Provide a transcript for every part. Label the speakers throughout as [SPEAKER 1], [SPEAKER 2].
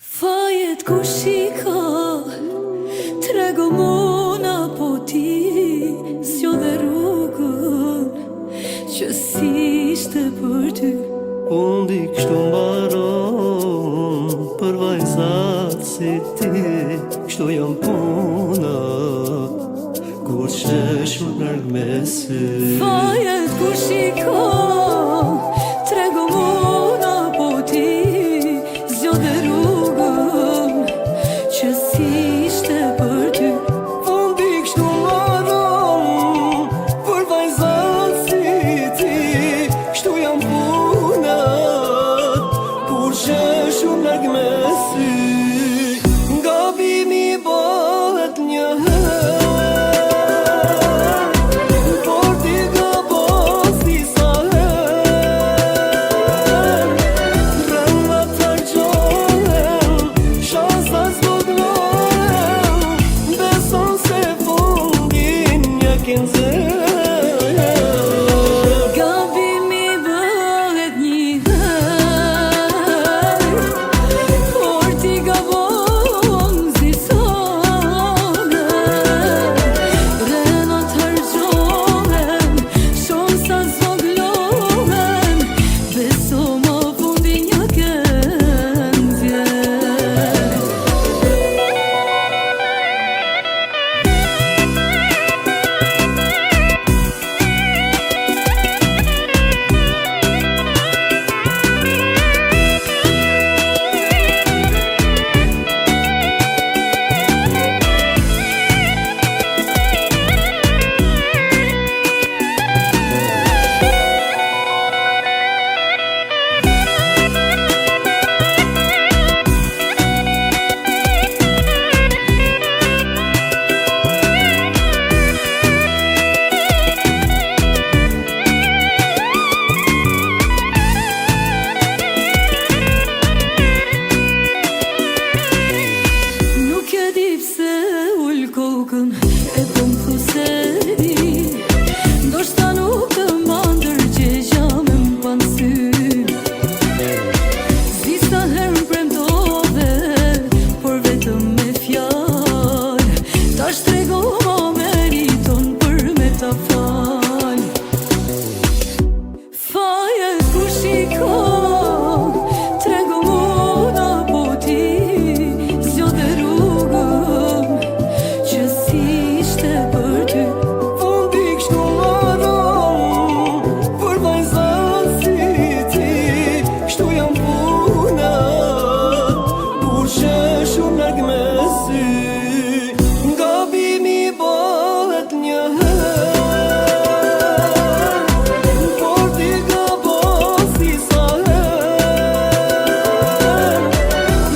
[SPEAKER 1] Fajet kush I ka, trego mona po ti, s'jo dhe rrugën që s'ishte për ty.
[SPEAKER 2] Unë di kështu mbaron për vajzat si ti, kështu jam puna kur shesh më larg me sy.
[SPEAKER 1] Fajet kush I ka, trego mona po ti, s'jo dhe rrugën që s'ishte për ty.
[SPEAKER 2] Unë di kështu mbaron për vajzat si ti, kështu jam puna kur shesh më larg me sy. Gabimi bëhet një
[SPEAKER 1] e po m'thu se di, ndoshta nuk të mandërgjegja me m'pansy. Zi sa her m'premtove, por vetëm me fjallë, tash trego ma meriton për me ta falë. Fajet kush I ka, trego mona po ti, s'jo dhe rrugën që s'ishte për ty.
[SPEAKER 2] Unë di kështu mbaron për vajzat si ti, kështu jam puna kur shesh më larg me sy. Gabimi bëhet një por ti gabon si sa her,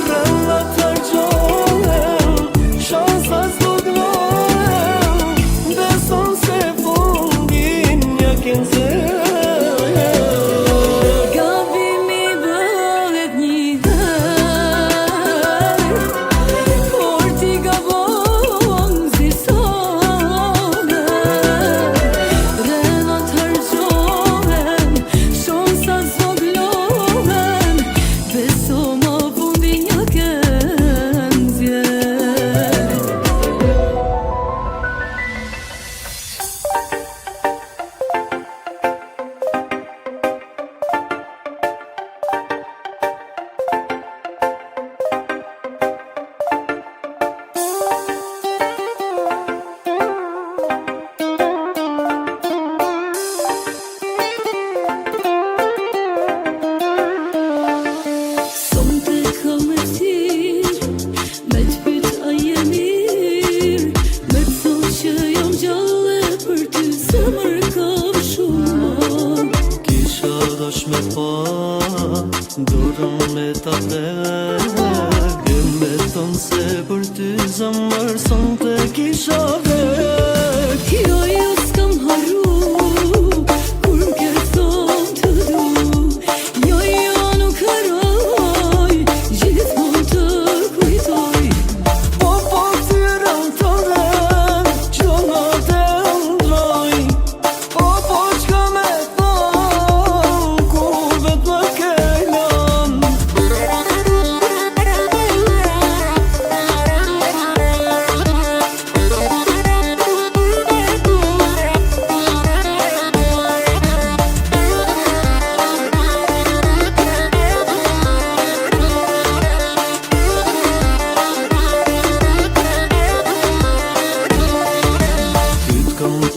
[SPEAKER 2] rrallat hargjohen, shansat zboglohen, beson se fundin ja ken zë.
[SPEAKER 1] Gabimi bëhet një por ti gabon si sone, renat hargjohen, shansat zboglohen, beso ma fundin ja ken zë. Sonte kam me thirë, me t'pyt a je mirë, me t'thon që jam gjallë për ty, zemër kam shumë.
[SPEAKER 2] Kisha dosh me pa, dorën me ta plek, e me thonë se për ty zemër sonte kisha vek.
[SPEAKER 1] Jo, s'kam harru, kur m'ke thonë të du. Jo, nuk harroj, gjithmonë të kujtoj.
[SPEAKER 2] Po tyrën të den, gjonat e ndroj, po qka me thonë, ku vet më kejlan.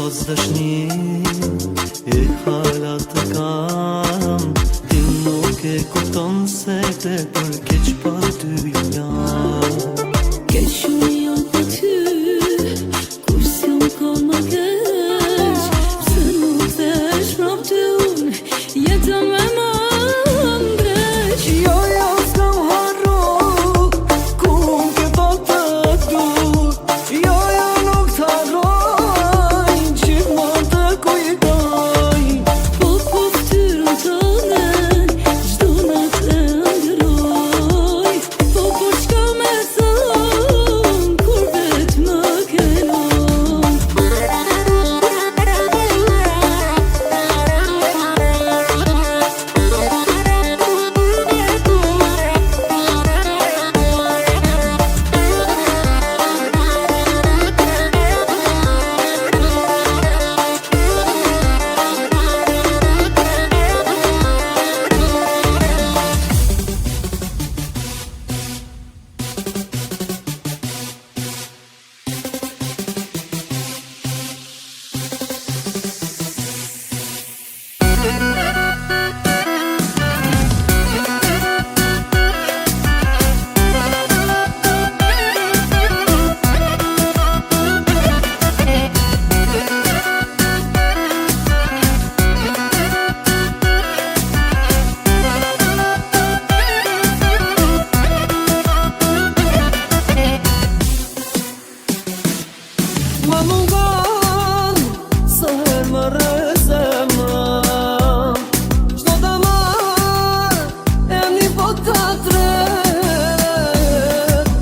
[SPEAKER 2] pas dëshni e halat të kam. Ti nuk e kupton se te për keq pa ty jam.
[SPEAKER 1] Keq unë jam për ty, kur s'jam kon më keq. Pse nuk thesh prap ty unë, jetën me më ndreq.
[SPEAKER 2] Jo, jo, s'kam harru, ku m'ke thot të dur. Jo, jo, nuk t'harroj, gjithmonë të kujtoj.
[SPEAKER 1] Po ftyrën tënde, çdo natë e ndërroj. Po çka me thon, kur vet më ke lon.
[SPEAKER 2] Ma mungon, sa her më rëzemra. Çdo të marr, e një bot të tret.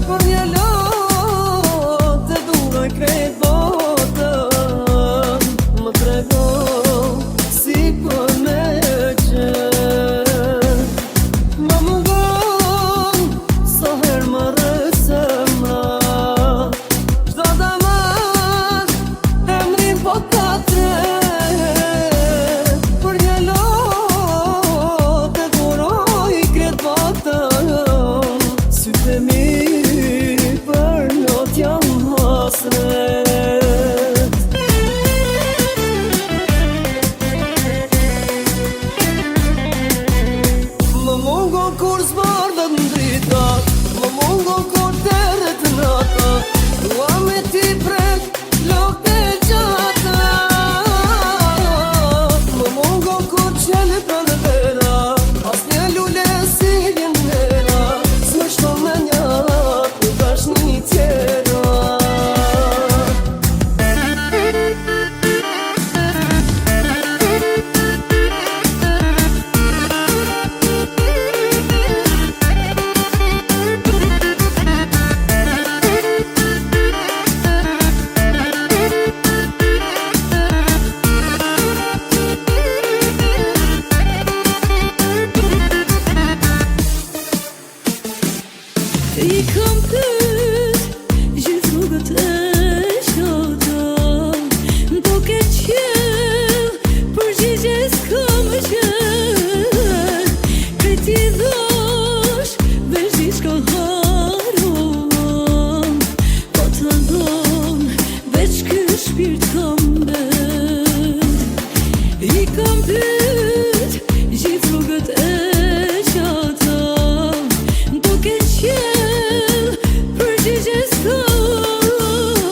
[SPEAKER 2] Për një lot, të duroj krejt botën. Më trego, si për me qenë. Ma mungon, sa her më rëzemra. Çdo të marr, po ka tret. Për një lot e duroj kretë botën. Sytë e mi për lot jam hasret. Më mungon kur zbardhet ndrita, më mungon kur terret nata. Dua me ti prek lokët e gjata. Më mungon kur qene për vera, as një lule si njëra. S'më shto me njat, në tash një tjera.
[SPEAKER 1] I kam pyet gjithë rrugët e qata, duke qenë përgjigje s'kam qenë. Krejt i dhash, veç diçka haron. Po të dhon, veç ky shpirt kam bet. I kam pyet gjithë rrugët e qata, duke qenë përgjigje s'kam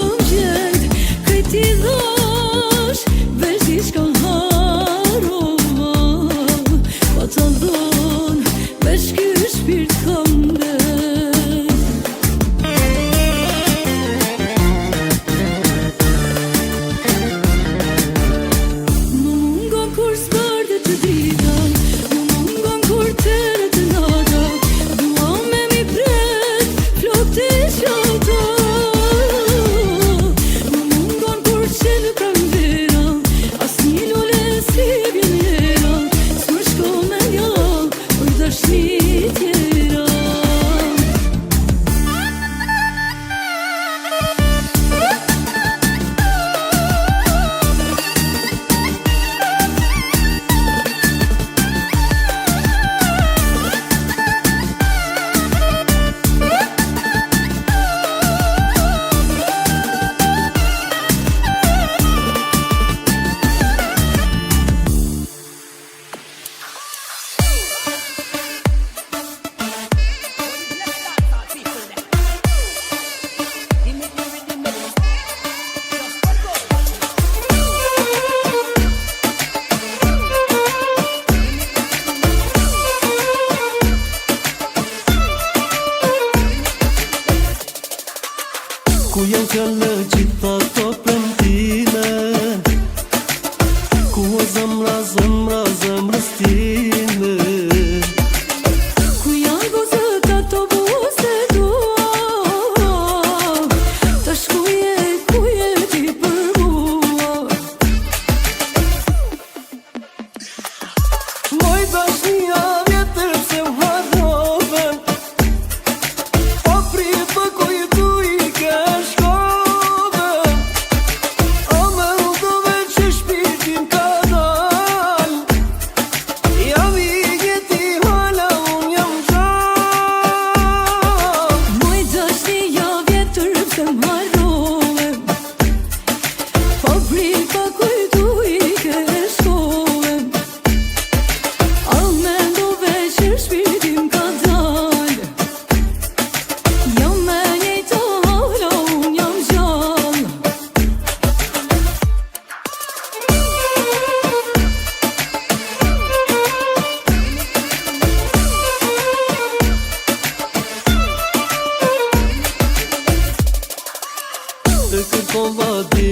[SPEAKER 2] Ku janë fjallë gjitha to premtime, ku o zemra, zemra, zemrës time.
[SPEAKER 1] Ku janë gozët ato buze tua, tash ku je ti për mua.
[SPEAKER 2] Moj dashnia vjetër pse u harrove, po pripë kujtu i ke shkove. O me udhove që shpirtin ka dal, jam i gjeti hala unë jam gjall.
[SPEAKER 1] Moj dashnia vjetër pse m'harrove, po pripë kujtu i ke shkove. O mendove që shpirtin ka dal, jam me njejtë hala unë jam gjall.
[SPEAKER 2] Të kërkova di